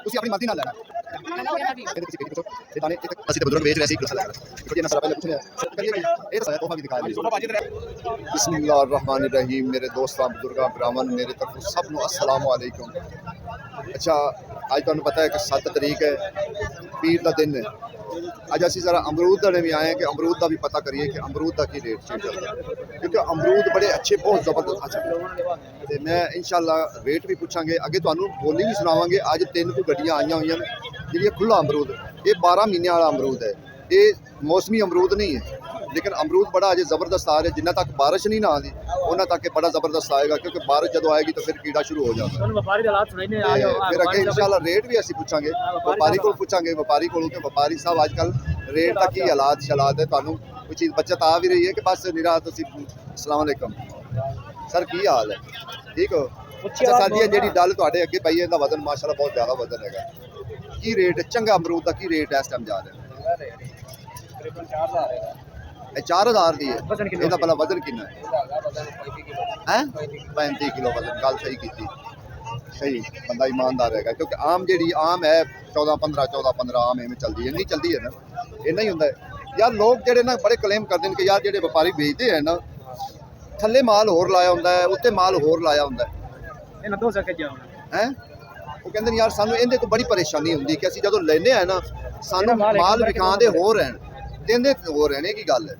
ਤੁਸੀਂ ਆਪਣੀ ਮਰਜ਼ੀ ਨਾਲ ਲੈਣਾ ਇਹਦੇ ਤੁਸੀਂ ਪੇਟੀ ਪੁੱਛੋ ਇਹ ਦਾਣੇ ਅਸੀਂ ਤਾਂ ਬਜ਼ੁਰਗ ਵੇਚ ਰਹੇ ਸੀ ਕਿਲੋ ਲਗਾ ਦੇਖੋ ਜੀ ਇਹਨਾਂ ਸਾਰਾ ਪਹਿਲੇ ਪੁੱਛਿਆ ਇਹ ਤਾਂ ਤੋਹਫਾ ਵੀ ਦਿਖਾ ਦਿਓ ਬਿਸमिल्लाह रहमान रहीम मेरे दोस्तों बुजुर्गों भरावां मेरे तरफ सब ਨੂੰ अस्सलाम वालेकुम। अच्छा ਅੱਜ ਤੁਹਾਨੂੰ ਪਤਾ ਹੈ ਕਿ 7 ਤਰੀਕ ਹੈ ਪੀਰ ਦਾ ਦਿਨ ਹੈ। ਅੱਜ ਅਸੀਂ ਜ਼ਰਾ ਅਮਰੂਦ ਵਾਲੇ ਵੀ ਆਏ ਕਿ ਅਮਰੂਦ ਦਾ ਵੀ ਪਤਾ ਕਰੀਏ ਕਿ ਅਮਰੂਦ ਦਾ ਕੀ ਰੇਟ ਚੱਲਦਾ ਕਿਉਂਕਿ ਅਮਰੂਦ ਬੜੇ ਅੱਛੇ ਬਹੁਤ ਜ਼ਬਰਦਸਤ ਅੱਛਾ ਤੇ ਮੈਂ ਇਨਸ਼ਾਅੱਲਾ ਰੇਟ ਵੀ ਪੁੱਛਾਂਗੇ ਅੱਗੇ ਤੁਹਾਨੂੰ ਬੋਲੀ ਵੀ ਸੁਣਾਵਾਂਗੇ। ਅੱਜ 3 ਕੁ ਗੱਡੀਆਂ ਆਈਆਂ ਹੋਈਆਂ ਨੇ ਜਿਹੜੀ ਖੁੱਲਾ ਅਮਰੂਦ ਇਹ 12 ਮਹੀਨਿਆਂ ਵਾਲਾ ਅਮਰੂਦ ਹੈ। ਇਹ ਮੌਸਮੀ ਅਮਰੂਦ ਨਹੀਂ ਹੈ लेकिन अमरूद बड़ा अजे ज़बरदस्त आ रहा है जिन्ना तक बारिश नहीं ना आती उन्ना तक बड़ा ज़बरदस्त आएगा क्योंकि बारिश जो आएगी तो फिर कीड़ा शुरू हो जाता है। फिर अगे इंशाल्लाह रेट भी असीं पुछांगे व्यापारी को पुछांगे व्यापारी को कि व्यापारी साहब आजकल रेट का की हालात शलात है तुहानूं कोई चीज़ बचत आ भी रही है कि बस निरा तुसीं अस्सलाम वालेकुम सर की हाल है ठीक हो। अच्छा सर जी जी डल तुहाडे अगे पई है इहदा वजन माशाअल्लाह बहुत ज़्यादा वजन है की रेट चंगा अमरूद का की रेट है इस टाइम जा रहा है 4000 दी है ਇਹਦਾ ਭਲਾ ਵਜ਼ਨ ਕਿੰਨਾ ਹੈ 35 ਕਿਲੋ ਵਜ਼ਨ ਗੱਲ ਸਹੀ ਕੀਤੀ ਸਹੀ ਬੰਦਾ ਇਮਾਨਦਾਰ ਹੈਗਾ ਕਿਉਂਕਿ ਆਮ ਜਿਹੜੀ ਆਮ ਹੈ 14-15 ਆਮ ਐਵੇਂ ਚੱਲਦੀ ਹੈ ਨਹੀਂ ਚੱਲਦੀ ਹੈ ਨਾ ਇੰਨਾ ਹੀ ਹੁੰਦਾ ਹੈ ਯਾਰ ਲੋਕ ਜਿਹੜੇ ਨਾ ਬੜੇ ਕਲੇਮ ਕਰਦੇ ਨੇ ਕਿ ਯਾਰ ਜਿਹੜੇ ਵਪਾਰੀ ਵੇਚਦੇ ਹੈ ਨਾ ਥੱਲੇ ਮਾਲ ਹੋਰ ਲਾਇਆ ਹੁੰਦਾ ਹੈ ਉੱਤੇ ਮਾਲ ਹੋਰ ਲਾਇਆ ਹੁੰਦਾ ਇਹਨਾਂ ਦੋ ਸਕੇ ਜਾਉਣਾ ਹੈ ਉਹ ਕਹਿੰਦੇ ਨੇ ਯਾਰ ਸਾਨੂੰ ਇਹਦੇ ਤੋਂ ਬੜੀ ਪਰੇਸ਼ਾਨੀ ਹੁੰਦੀ ਕਿ ਅਸੀਂ ਜਦੋਂ ਲੈਨੇ ਆ ਨਾ ਸਾਨੂੰ ਮਾਲ ਵਿਕਾਉਂਦੇ ਹੋਰ ਰਹਿਣ ਦਿੰਦੇ ਹੋ ਰਹੇ ਨੇ ਕੀ ਗੱਲ ਹੈ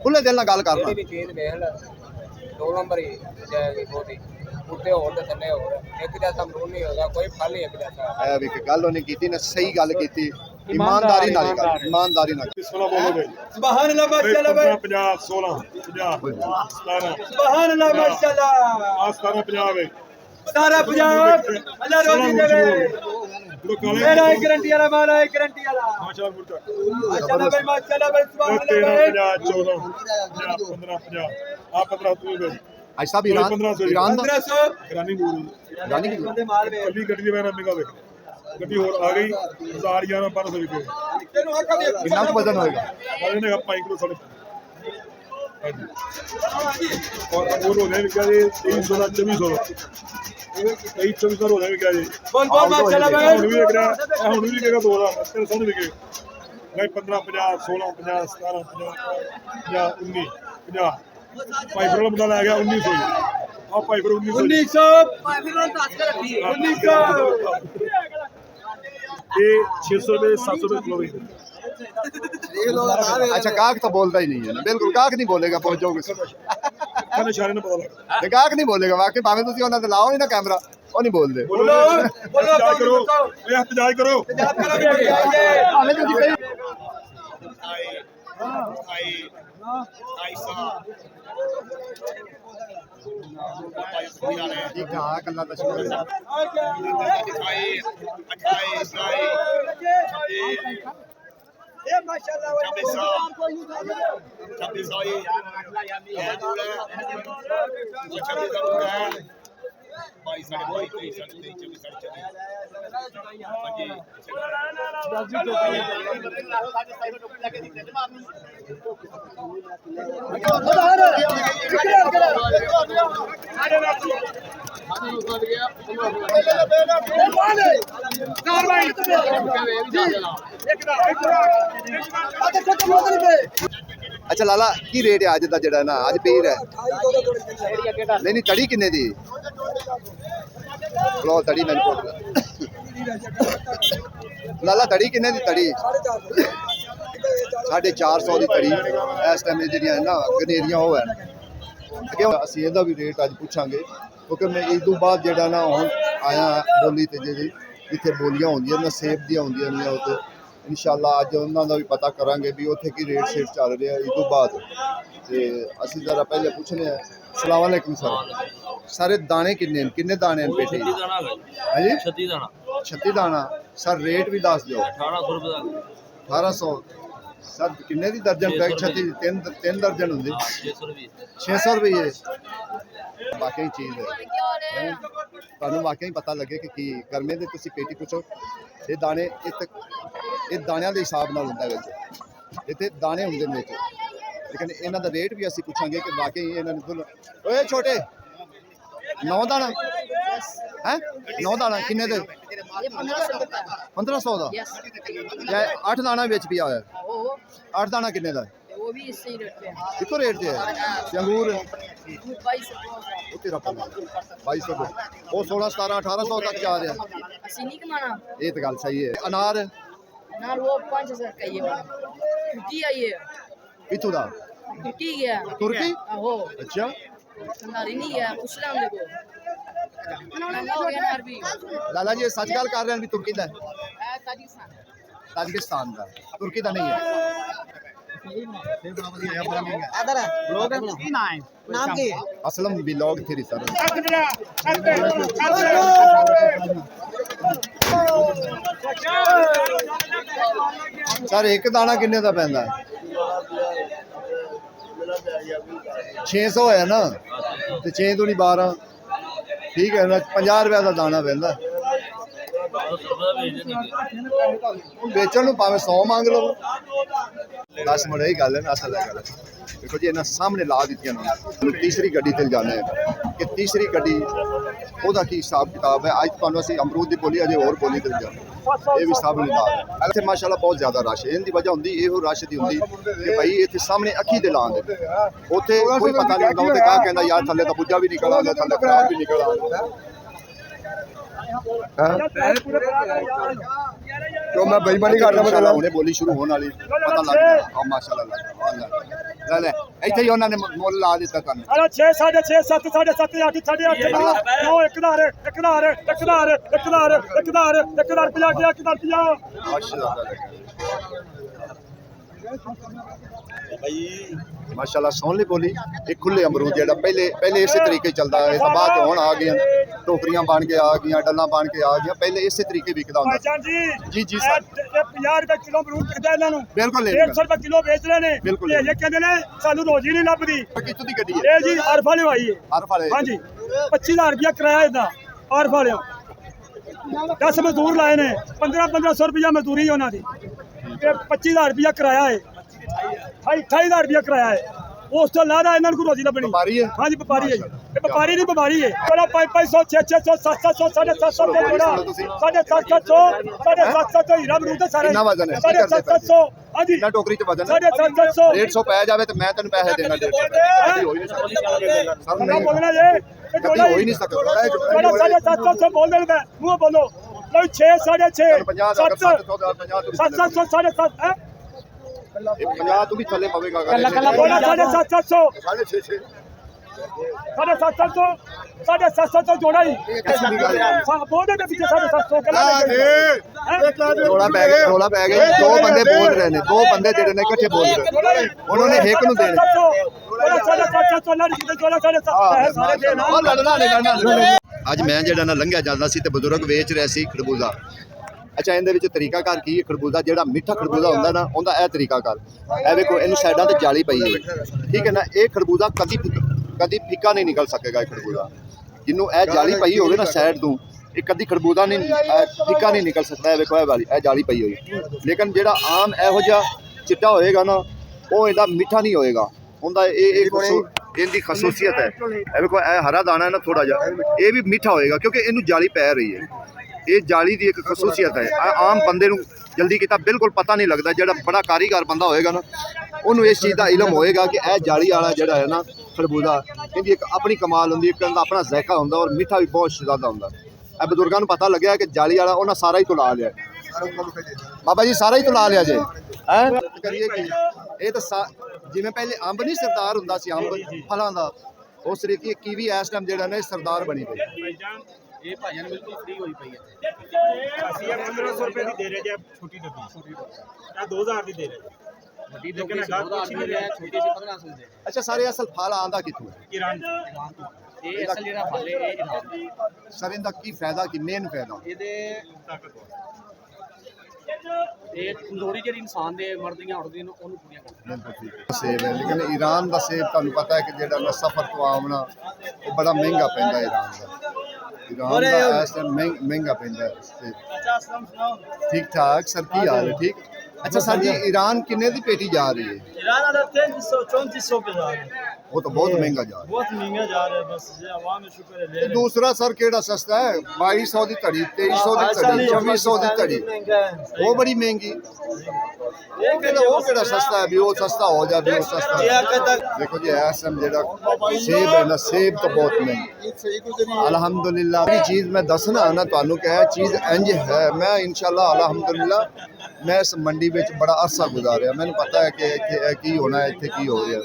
ਖੁੱਲੇ ਦਿਲ ਨਾਲ ਗੱਲ ਕਰਨਾ ਵੀ ਚੀਜ਼ ਵੇਖ ਲੈ 2 ਨੰਬਰ ਹੀ ਜਾਏਗੀ ਬਹੁਤੀ ਉੱਤੇ ਹੋਰ ਤੇ ਥੱਲੇ ਹੋਰ ਇੱਕ ਜੈਸਾ ਅਮਰੂਦ ਨਹੀਂ ਹੋਗਾ ਕੋਈ ਫਲ ਹੀ ਇੱਕ ਜੈਸਾ ਹੈ ਵੀ ਗੱਲ ਉਹਨੇ ਕੀਤੀ ਨਾ ਸਹੀ ਗੱਲ ਕੀਤੀ ਈਮਾਨਦਾਰੀ ਨਾਲ ਗੱਲ ਇਮਾਨਦਾਰੀ ਨਾਲ ਸੁਣਾ ਬੋਲੋਗੇ ਸੁਭਾਨ ਅੱਲਾਹ ਮਾਸ਼ਾਅੱਲਾ ਭਾਈ 50 16 50 17 ਸੁਭਾਨ ਅੱਲਾਹ ਮਾਸ਼ਾਅੱਲਾ ਆ 17 50 ਵੇ ਸਾਰਾ ਪੰਜਾਬ ਅੱਲਾਹ ਰੋਜ਼ੀ ਦੇਵੇ ਮੇਰਾ ਗਾਰੰਟੀ ਵਾਲਾ ਮਾਲ ਹੈ ਗਾਰੰਟੀ ਵਾਲਾ ਮਾਸ਼ਾਅੱਲਾ ਮੁਰਤਾ ਮਾਸ਼ਾਅੱਲਾ ਭਾਈ ਮਾਸ਼ਾਅੱਲਾ ਭਾਈ ਸੁਭਾਨ ਅੱਲਾਹ 50 14 15 50 ਆ 15 ਤੂੰ ਵੇ ਅੱਜ ਸਾਹਿਬ ਈਰਾਨ ਦਾ 1500 ਗਰਾਨੀ ਮੂਲ ਗਾਨੀ ਕੀ ਬੰਦੇ ਮਾਲ ਵੇ ਕੱਲੀ ਗੱਡੀ ਦੇ ਮੈਂ ਮਿਗਾ ਵੇ ਗੱਡੀ ਹੋਰ ਆ ਗਈ 1011 ਰੁਪਏ ਤੈਨੂੰ ਹੱਕ ਦੇ ਕਿੰਨਾ ਕੁ ਵਜ਼ਨ ਹੋਏਗਾ ਉਹਨੇ ਨੇ 5 ਕਿਲੋ ਸਾਡੇ और वो हो जाए क्या ये 300 2400 2400 हो जाए क्या ये बोल बोल माशाल्लाह भाई ਹੁਣ ਵੀ ਵਿਕ ਰਿਹਾ ਹੁਣ ਵੀ ਵਿਕੇਗਾ 2000 ਤੇਰੇ ਸਾਹਮਣੇ ਵਿਕੇ ਨਹੀਂ 15 50 16 50 17 50 19 50 ਪਾਈਪਰ ਵਾਲਾ ਮੁੰਡਾ ਲੈ ਗਿਆ 1900 ਆ ਪਾਈਪਰ 1900 ਪਾਈਪਰ ਨੂੰ ਦੱਸ ਕੇ ਰੱਖੀ 1900 ਇਹ 600 ਰੁਪਏ 700 ਰੁਪਏ ਕਿਲੋ ਵੇਚਦੇ अच्छा गाहक तो बोलता ही नहीं है ना बिल्कुल गाहक नहीं बोलेगा पहुंचोगे ਕਹਿੰਦੇ ਇਸ਼ਾਰੇ ਨਾਲ ਪਤਾ ਲੱਗਦਾ ते गाहक नहीं बोलेगा वाकई भाਵੇਂ ਤੁਸੀਂ ਉਹਨਾਂ ਤੇ ਲਾਓ ਹੀ ਨਾ ਕੈਮਰਾ ਉਹ ਨਹੀਂ ਬੋਲਦੇ ਬੋਲੋ ਇhtਜਾਜ ਕਰੋ ਇਹ ਇhtਜਾਜ ਕਰੋ ਭਾਵੇਂ ਤੁਸੀਂ ਕਹੀ ਜੀ ਗਾਹਕ ਅੱਲਾ ਦਾ ਸ਼ੁਕਰ ये माशाल्लाह अच्छा लाला की रेट है अज का जड़ा ना अज पीर है नहीं नहीं तड़ी किन्ने दी लो तड़ी मैंने लाला तड़ी किन्ने दी तड़ी 450 की तड़ी इस टाइम जी ना गनेरिया हो असी ਇਹਦਾ भी रेट अज पूछांगे क्योंकि मैं इस तो बाद जड़ा ना हुण आया बोली ते जी जिथे बोलियां होंदियां ना सेब दी होंदियां ने उत्ते इंशाअल्लाह अज उन्हां दा भी पता करांगे भी उत्थे की रेट शेट चल रहा है इस तो बाद ते असी जरा पहले पूछने अस्सलाम वालेकुम सर सारे दाने किन्ने दाने हैं पेटी हां जी 36 दाना सर रेट भी दस दो 1800 रुपए 1800 सर किन्ने दी दर्जन पैक 36 तीन दर्जन होंदी 600 रुपये वाकई चीज़ है ਤੁਹਾਨੂੰ ਵਾਕਈ ਪਤਾ ਲੱਗੇ ਕਿ ਕੀ ਗਰਮੇ ਦੇ ਤੁਸੀਂ ਪੇਟੀ ਪੁੱਛੋ ਇਹ ਦਾਣੇ ਇਹ ਦਾਣਿਆਂ ਦੇ ਹਿਸਾਬ ਨਾਲ ਹੁੰਦਾ ਵਿੱਚ ਇੱਥੇ ਦਾਣੇ ਹੁੰਦੇ ਨੇ ਵਿੱਚ ਲੇਕਿਨ ਇਹਨਾਂ ਦਾ ਰੇਟ ਵੀ ਅਸੀਂ ਪੁੱਛਾਂਗੇ ਕਿ ਵਾਕਈ ਇਹਨਾਂ ਨੂੰ ਓਏ ਛੋਟੇ 9 ਦਾਣਾ ਹੈ 9 ਦਾਣਾ ਕਿੰਨੇ ਦੇ ये 1500 का 1500 ਦਾ यस 8 ਦਾਣਾ ਵਿੱਚ ਪਿਆ ਹੋਇਆ वो 8 ਦਾਣਾ ਕਿੰਨੇ ਦਾ वो भी इसी रेट पे है ਕਿੱਥੋਂ ਰੇਟ ਤੇ ਹੈ ਤੇ ਅੰਗੂਰ 22 ਉਹ ਤੇਰਾ 2200 ਦਾ ਉਹ 16 17 1800 ਤੱਕ ਜਾ ਰਿਹਾ सीनी का माना ਇਹ ਤਾਂ ਗੱਲ ਸਹੀ ਹੈ ਅਨਾਰ ना वो 5000 का ये तुर्की है ये ਕਿੱਥੋਂ ਦਾ तुर्की गया तुर्की हो ਅੱਛਾ नारी नहीं है मुस्लिम देखो महंगा हो गया ना अरबी ਲਾਲਾ ਜੀ ਇਹ ਸੱਚ ਗੱਲ ਕਰ ਰਹੇ ਹਨ ਵੀ ਤੁਰਕੀ ਦਾ ਹੈ ताजिकिस्तान ਤਾਜਿਕਿਸਤਾਨ ਦਾ ਤੁਰਕੀ ਦਾ ਨਹੀਂ ਹੈ नाम की ਅਸਲਮ ਵਲੌਗ ਥੇਰੀ ਸਰ ਸਰ ਇੱਕ ਦਾਣਾ ਕਿੰਨੇ ਦਾ ਪੈਂਦਾ 600 ਹੈ ਨਾ ਤੇ 6 ਤੋਂ ਨਹੀਂ 12 ਠੀਕ ਹੈ ਨਾ 50 ਰੁਪਏ ਦਾ ਦਾਣਾ ਪੈਂਦਾ ਵੇਚਣ ਨੂੰ ਭਾਵੇਂ 100 ਮੰਗ ਲਓ 10 ਮਿੰਟ ਇਹ ਗੱਲ ਹੈ ਨਾ ਅਸਲ ਹੈ ਗੱਲ ਦੇਖੋ ਜੀ ਇਹਨਾਂ ਸਾਹਮਣੇ ਲਾ ਦਿੱਤੀਆਂ ਨੇ ਤੀਸਰੀ ਗੱਡੀ ਤੇ ਜਾਣਾ ਹੈ ਕਿ ਤੀਸਰੀ ਗੱਡੀ ਉਹਦਾ ਕੀ ਹਿਸਾਬ ਕਿਤਾਬ ਹੈ ਅੱਜ ਤੁਹਾਨੂੰ ਅਸੀਂ ਅਮਰੂਦ ਦੀ ਬੋਲੀ ਅਜੇ ਹੋਰ ਬੋਲੀ ਤੇ ਜਾਣਾ ਇਹ ਵੀ ਸਾਹਮਣੇ ਲਾ ਇੱਥੇ ਮਾਸ਼ਾਅੱਲਾ ਬਹੁਤ ਜ਼ਿਆਦਾ ਰਸ਼ ਹੈ ਇਹਦੀ ਵਜ੍ਹਾ ਹੁੰਦੀ ਇਹੋ ਰਸ਼ ਦੀ ਹੁੰਦੀ ਕਿ ਭਾਈ ਇੱਥੇ ਸਾਹਮਣੇ ਅੱਖੀ ਦੇ ਲਾਉਂਦੇ ਉੱਥੇ ਕੋਈ ਪਤਾ ਨਹੀਂ ਹੁੰਦਾ ਉੱਥੇ ਕਾ ਕਹਿੰਦਾ ਯਾਰ ਥੱਲੇ ਤਾਂ ਪੁੱਜਾ ਵੀ ਨਿਕਲ ਆਉਂਦਾ ਥੱਲੇ ਖਰਾਬ ਵੀ ਨਿਕਲ ਆਉਂਦਾ तो मैं बेईमानी कर रहा मतलब उन्हें बोली शुरू होने वाली पता लग गया और माशाल्लाह ले ले ਇੱਥੇ ਹੀ ਉਹਨਾਂ ਨੇ ਮੁੱਲ ਲਾ ਦਿੱਤਾ ਤੁਹਾਨੂੰ ਅਰੇ 6 6.5 7 7.5 8 8.5 9 1000 माशाल्लाह सोन ली बोली एक खुले अमरूद जेड़ा पहले इसी तरीके चलता है तो बाद हुण आ गए टोकरियां बन के आ गई डल्ला बन के आ गई पहले इसी तरीके विकदा हुंदा जी जी सर 50 रुपए किलो अमरूद विकदा ਇਹਨਾਂ ਨੂੰ बिल्कुल 150 रुपए किलो बेच रहे ने बिल्कुल ਇਹ ਕਹਿੰਦੇ ਨੇ ਸਾਨੂੰ ਰੋਜੀ ਨਹੀਂ ਲੱਭਦੀ कित्थों दी गड्डी है ਇਹ ਜੀ ਆਰਫ ਵਾਲੇ ਭਾਈ ਹੈ हर वाले ਹਾਂਜੀ 25000 ਰੁਪਇਆ ਕਿਰਾਇਆ ਇਹਦਾ ਆਰਫ ਵਾਲਿਓ 10 ਮਜ਼ਦੂਰ ਲਾਏ ਨੇ 1500 ਰੁਪਇਆ ਮਜ਼ਦੂਰੀ ਉਹਨਾਂ ਦੀ ਤੇ 25000 ਰੁਪਇਆ ਕਿਰਾਇਆ ਹੈ 28000 ਰੁਪਇਆ ਕਿਰਾਇਆ ਹੈ ਉਸ ਤੋਂ ਇਲਾਵਾ ਇਹਨਾਂ ਨੂੰ ਰੋਜੀ ਲੱਭਣੀ व्यापारी है ਹਾਂਜੀ ਵਪਾਰੀ ਹੈ ਜੀ ਇਹ ਵਪਾਰੀ ਨਹੀਂ ਬਿਮਾਰੀ ਹੈ ਚਲੋ 500 600 700 750 ਦੇ ਜੋੜਾ 750 750 ਹੀਰਾ ਅਮਰੂਦ ਸਾਰੇ ਕਿੰਨਾ ਵਜ਼ਨ ਹੈ? 750 ਹਾਂਜੀ ना टोकरी च वजन 750 150 पै जावे तो मैं तेन पैसे देना 150 हो ही नहीं सकता ਨਾ ਬੋਲਣਾ ਜੇ ਇਹ कभी ਜੋੜਾ हो ही नहीं सकता ਬੜਾ 750 ਬੋਲ ਦੇਣਾ ਮੂੰਹ ਬੋਲੋ ਲਓ 6 6.5 50 700 700 7.5 ਹੈ 50 तू भी थले पवेगा ਬੋਲਾ 750 6.5 750 750 ਜੋੜਾ ਹੀ ਬੋਲਦੇ ਦੇ ਪਿੱਛੇ 750 ਕਿੰਨਾ रोला पै गया दो बंदे बोल रहे ने दो बंदे जेडे ने इकट्ठे बोल रहे उन्होंने एक नु देने ਅੱਜ ਮੈਂ ਜਿਹੜਾ ਨਾ ਲੰਘਿਆ ਜਾਂਦਾ ਸੀ ਤੇ ਬਜ਼ੁਰਗ ਵੇਚ ਰਿਹਾ ਸੀ ਖਰਬੂਜ਼ਾ ਅੱਛਾ ਇਹਦੇ ਵਿੱਚ ਤਰੀਕਾਕਾਰ ਕੀ ਹੈ ਖਰਬੂਜ਼ਾ ਜਿਹੜਾ ਮਿੱਠਾ ਖਰਬੂਜ਼ਾ ਹੁੰਦਾ ਨਾ ਉਹਦਾ ਇਹ ਤਰੀਕਾਕਾਰ ਇਹ ਵੇਖੋ ਇਹਨੂੰ ਸਾਈਡਾਂ ਤੇ ਜਾਲੀ ਪਈ ਹੈ ਠੀਕ ਹੈ ਨਾ ਇਹ ਖਰਬੂਜ਼ਾ ਕਦੀ ਫਿੱਕਾ ਨਹੀਂ ਨਿਕਲ ਸਕੇਗਾ ਇਹ ਖਰਬੂਜ਼ਾ ਜਿਹਨੂੰ ਇਹ ਜਾਲੀ ਪਈ ਹੋਵੇ ਨਾ ਸਾਈਡ ਤੋਂ ਇਹ ਕਦੀ ਖਰਬੂਜ਼ਾ ਨਹੀਂ ਫਿੱਕਾ ਨਹੀਂ ਨਿਕਲ ਸਕਦਾ ਇਹ ਵੇਖੋ ਇਹ ਵਾਲੀ ਇਹ ਜਾਲੀ ਪਈ ਹੋਈ ਲੇਕਿਨ ਜਿਹੜਾ ਆਮ ਇਹੋ ਜਿਹਾ ਚਿੱਟਾ ਹੋਏਗਾ ਨਾ ਉਹ ਇਹਦਾ ਮਿੱਠਾ ਨਹੀਂ ਹੋਏਗਾ ਉਹਦਾ ਇਹਦੀ ਖਸੂਸੀਅਤ ਹੈ ਇਹ ਵੇਖੋ ਇਹ ਹਰਾ ਦਾਣਾ ਹੈ ਨਾ ਥੋੜਾ ਜਿਹਾ ਇਹ ਵੀ ਮਿੱਠਾ ਹੋਏਗਾ ਕਿਉਂਕਿ ਇਹਨੂੰ ਜਾਲੀ ਪੈ ਰਹੀ ਹੈ ਇਹ ਜਾਲੀ ਦੀ ਇੱਕ ਖਸੂਸੀਅਤ ਹੈ ਆਮ ਬੰਦੇ ਨੂੰ ਜਲਦੀ ਕੀਤਾ ਬਿਲਕੁਲ ਪਤਾ ਨਹੀਂ ਲੱਗਦਾ ਜਿਹੜਾ ਬੜਾ ਕਾਰੀਗਰ ਬੰਦਾ ਹੋਏਗਾ ਨਾ ਉਹਨੂੰ ਇਸ ਚੀਜ਼ ਦਾ ਇਲਮ ਹੋਏਗਾ ਕਿ ਇਹ ਜਾਲੀ ਵਾਲਾ ਜਿਹੜਾ ਹੈ ਨਾ ਖਰਬੂਜ਼ਾ ਇਹਦੀ ਇੱਕ ਆਪਣੀ ਕਮਾਲ ਹੁੰਦੀ ਹੈ ਇੱਕ ਆਪਣਾ ਜ਼ਾਇਕਾ ਹੁੰਦਾ ਔਰ ਮਿੱਠਾ ਵੀ ਬਹੁਤ ਜ਼ਿਆਦਾ ਹੁੰਦਾ ਇਹ ਬਜ਼ੁਰਗਾਂ ਨੂੰ ਪਤਾ ਲੱਗਿਆ ਕਿ ਜਾਲੀ ਵਾਲਾ ਉਹਨਾਂ ਸਾਰਾ ਹੀ ਤੁਲਾ ਲਿਆ ਬਾਬਾ ਜੀ ਸਾਰਾ ਹੀ ਤੁਲਾ ਲਿਆ ਜੇ ਹੈ ਕਰੀਏ ਕੀ ਇਹ ਤਾਂ ਜਿਵੇਂ ਪਹਿਲੇ ਅੰਬ ਨਹੀਂ ਸਰਦਾਰ ਹੁੰਦਾ ਸੀ ਅੰਬ ਫਲਾਂ ਦਾ ਉਸ ਤਰੀਕੇ ਕੀਵੀ ਇਸ ਟਾਈਮ ਜਿਹੜਾ ਨਾ ਇਹ ਸਰਦਾਰ ਬਣੀ ਪਈ ਇਹ ਭਾਜਨ ਬਿਲਕੁਲ ਫ੍ਰੀ ਹੋਈ ਪਈ ਹੈ ਅਸੀਂ 1500 ਰੁਪਏ ਦੀ ਦੇ ਰਹੇ ਜੇ ਛੋਟੀ ਡੱਬੀ ਆ 2000 ਦੀ ਦੇ ਰਹੇ ਵੱਡੀ ਦੁਕਾਨ 2000 ਦੀ ਹੈ ਛੋਟੀ ਸੀ 1500 ਦੀ ਅੱਛਾ ਸਾਰੇ ਅਸਲ ਫਲ ਆਂਦਾ ਕਿੱਥੋਂ ਹੈ ਕਿਰਾਨ ਇਹ ਅਸਲ ਜਿਹੜਾ ਫਲ ਹੈ ਇਹ ਇਰਾਨ ਸਰ ਇਹਦਾ ਕੀ ਫਾਇਦਾ ਕੀ ਮੇਨ ਫਾਇਦਾ ਇਹਦੇ ਇਹ ਕਮਜ਼ੋਰੀ ਜਿਹੜੀ ਇਨਸਾਨ ਦੇ ਮਰਦੀਆਂ ਉੜਦੀਆਂ ਨੂੰ ਉਹਨੂੰ ਪੂਰੀਆਂ ਕਰਦਾ ਸੇਬ ਹੈ ਲੇਕਿਨ ਈਰਾਨ ਦਾ ਸੇਬ ਤੁਹਾਨੂੰ ਪਤਾ ਹੈ ਕਿ ਜਿਹੜਾ ਨਾ ਸਫਰ ਤੋਂ ਆਉਣਾ ਉਹ ਬੜਾ ਮਹਿੰਗਾ ਪੈਂਦਾ ਈਰਾਨ ਦਾ ਇਸ ਟਾਈਮ ਮਹਿੰਗਾ ਪੈਂਦਾ ਸੇਬ ਠੀਕ ਠਾਕ ਸਰ ਕੀ ਹਾਲ ਹੈ ਠੀਕ ਅੱਛਾ ਸਰ ਜੀ ईरान किन्ने दी पेटी जा रही है ईरान वाला 3300 3400 पे जा रहे हैं वो तो बहुत महंगा जा रहा बहुत महंगा जा रहा है, बस ये अवाम शुक्र है ले है। दूसरा सर केड़ा सस्ता है 2200 की धड़ी 2300 की धड़ी 2400 की धड़ी वो बड़ी महंगी वो केड़ा सस्ता है भी वो सस्ता हो जाए भी वो सस्ता देखो जी ऐसा जेड़ा सेब है ना सेब तो बहुत महंगी अल्हम्दुलिल्लाह अपनी चीज़ मैं दसना ना तुहानू कि यह चीज़ इंज है मैं इंशाल्लाह अल्हम्दुलिल्लाह मैं इस मंडी में बड़ा अरसा गुजारिया मैंने पता है कि इत्थे की होना है इत्थे की हो रहा है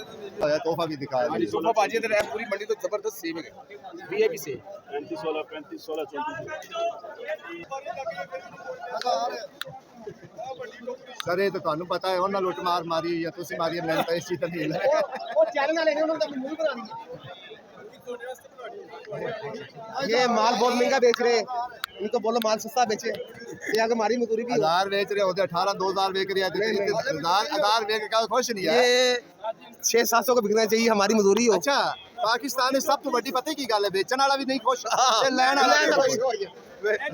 तोहफा भी दिखाया ਹਾਂਜੀ ਸੋਫਾ ਭਾਜੀ ਤੇ ਪੂਰੀ ਮੰਡੀ ਤੋਂ ਜ਼ਬਰਦਸਤ ਸੇਮ ਹੈ ਵੀਆਈਪੀ ਸੇ 35 16 35 16 सर ये तो तुहानू पता है उन्होंने लुट मार मारी या तुसी मारी है मैंने तो इस चीज़ तक ये माल बहुत महंगा बेच रहे हैं इनको बोलो माल सस्ता बेचे ये आगे हमारी मजदूरी भी 1000 बेच रहे होते 18 2000 बेच रहे हैं 1000 बेच के खुश नहीं है ये 600-700 को बिकना चाहिए हमारी मजदूरी हो अच्छा पाकिस्तान में सब तो बड़ी पता की गल है बेचने वाला भी नहीं खुश ते लैण वाला भी खुश।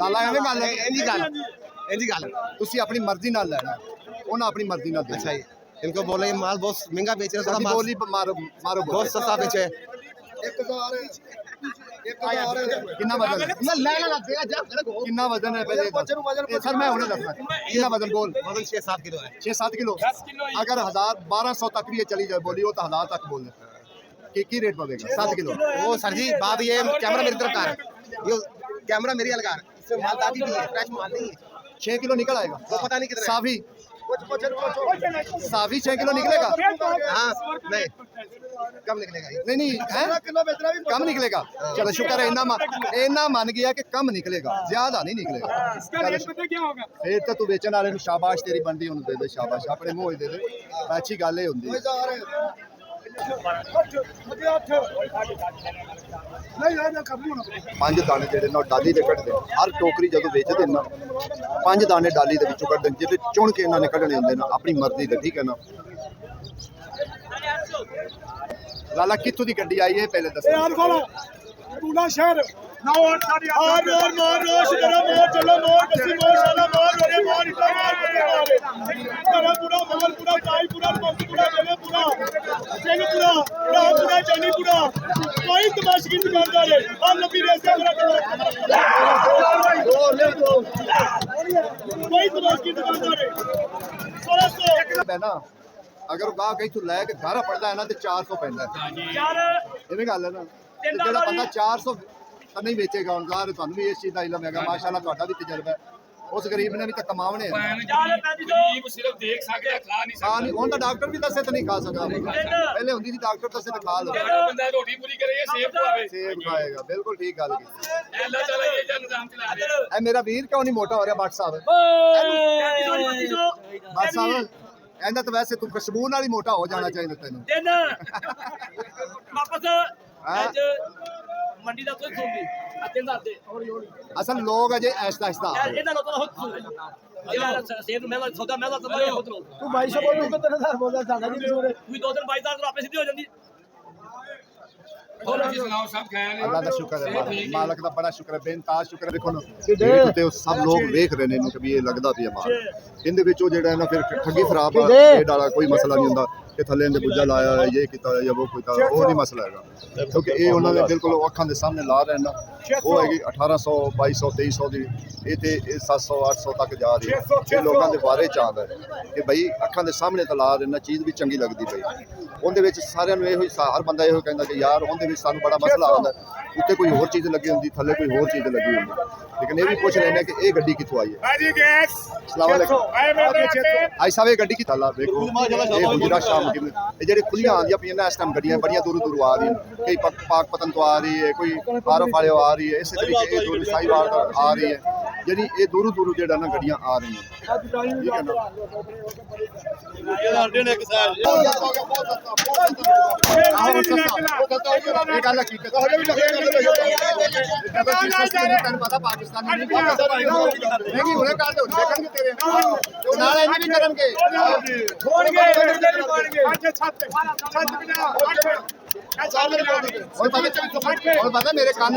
लाला एवें गल है इंजी गल तुसी अपनी मर्जी नाल लेना उन्हें अपनी मर्जी नाल देना अच्छा ये इनको बोलो ये माल बहुत महंगा बेच रहे हैं थोड़ा साडी माल बोली मारो मारो बहुत सस्ता बेचे कितना वजन है कितना वजन है पहले सर मैं उन्हें दसना कितना वजन बोल वजन 6-7 किलो है 6-7 किलो अगर 1200 तक भी ये चली जाए बोली हो तो 1000 तक बोल दे की रेट पड़ेगा 7 किलो वो सर जी बात ये कैमरा मेरी तरफ कर ये कैमरा मेरी अलग इससे माल ताजी भी है फ्रेश माल नहीं है 6 किलो निकल आएगा वो पता नहीं कितना साफी साफी 6 किलो निकलेगा हाँ नहीं कम निकलेगा ये नहीं नहीं है कम निकलेगा चलो शुक्र है इन्ना मन गया कि कम निकलेगा ज्यादा नहीं निकलेगा फिर तो तू बेचने वाले शाबाश तेरी बनती उन्हें दे दे शाबाश अपने मुंह दे दे अच्छी गल ही होंदी पंज दाने जेडे ना डाली दे कटदे हर टोकरी जदों बेचदे ना पंज दाने डाली दे विचों कटदे जेडे चुन के इन्हां ने कढने हुंदे ना अपनी मर्जी दे ठीक है ना लाला कित्थों दी गड्डी आई है पहले दस पूरा शहर और मार रोश करो मोर चलो मोर बसी मोर शाला मोर रे मोर इतना मार करो पूरा मोर पूरा चाई पूरा मस्त पूरा चले पूरा जानी पूरा कोई तमाश की दुकानदार है और नबी रेस्ता करा कोई तमाश की दुकानदार है ना अगर गाह कहीं तू लै के घर पड़ता है ना तो 400 पैंदा है इवें गल है ना जेड़ा बंदा 400 नहीं बेचेगा हुण ज़ाहिर तुहानू भी इस चीज़ का इलम है माशाअल्लाह तुहाडा भी तजर्बा है उस गरीब ने भी तो कमावने गरीब सिर्फ देख सकते खा नहीं खा नहीं हुण तो डॉक्टर भी दसे तो नहीं खा सकता पहले हुंदी थी डॉक्टर दसे तो खा लो बंदा रोटी पूरी करे सेब खावे सेब खाएगा बिल्कुल ठीक गल की अल्लाह ताला ये जन निजाम चला रहा है ए मेरा वीर क्यों नहीं मोटा हो रहा भट्ट साहब भट्ट साहब कहना तो वैसे तू खुशबू नाल ही मोटा हो जाना चाहिए तेन वापस आज मंडी ਦਾ ਕੋਈ ਸੁਣਦੀ ਅੱਤੇ ਦਾਤੇ ਹੌਲੀ ਹੌਲੀ असल लोग अजे ऐसा ऐसा ਇਹਨਾਂ ਲੋਕਾਂ ਦਾ ਹੁੱਕ ਸੁਣ ਯਾਰ ਸੇਬ ਨੂੰ ਮਹਿਲਾ ਸੌਦਾ ਮਹਿਲਾ ਤਾਂ ਬਾਈ ਖੁਦ ਲੋ तू 2200 बोल तू 3000 बोलदा साडा जी जोरे ਕੋਈ 2000 ਤੋਂ ਆਪੇ ਸਿੱਧੀ ਹੋ ਜਾਂਦੀ ਹੋਰ ਜੀ ਸੁਣਾਓ ਸਭ ਖੈਰ अल्लाह का शुक्र है मालक का बड़ा शुक्र है बेनताज शुक्र है देखो ना ते सब लोग देख रहे ने कि ये लगदा पिया माल इनदे विच ओ जेड़ा है ना फिर ठगी खराब रेट वाला कोई मसला नहीं हुंदा कि थले इनदे बुझा लाया ये कीता या वो कीता वो नहीं मसला है क्योंकि ये उन्होंने बिल्कुल अखां दे सामने ला रहे हैं ना वो हैगी 1800 2200 2300 दी ये ते 700 800 तक जा रही है ये लोगों के बारे च आंदा है कि भाई अखां दे सामने तो ला रहे ना चीज़ भी चंगी लगदी पई उनदे विच सारिਆਂ ਨੂੰ ਇਹੋ ਹਰ ਬੰਦਾ ਇਹੋ ਕਹਿੰਦਾ ਕਿ ਯਾਰ ਉਹਦੇ ਵਿੱਚ ਸਾਨੂੰ बड़ा मसला आता है उत्ते कोई होर चीज़ लगी होंगी थले कोई होर चीज़ लगी होंगी लेकिन ये भी पूछ लेने कि ये गड्डी कित्थों आई है अस्सलाम वालेकुम आई साहब ये गड्डी की ताला देखो ये गुजरा शाम की ये जेडी खुलियां आंदियां पईयां ना इस टाइम गड्डियां बड़ियां दूर दूर आ रही हैं कई पाक पतन तो आ रही है कोई आरफ वाले आ रही है इस तरीके ये दूर साहिवाल आ रही है यानी ये दूर दूर जेड़ा ना गड्डियां आ रही हैं ठीक है ना पता पाकिस्तानी मेरे कान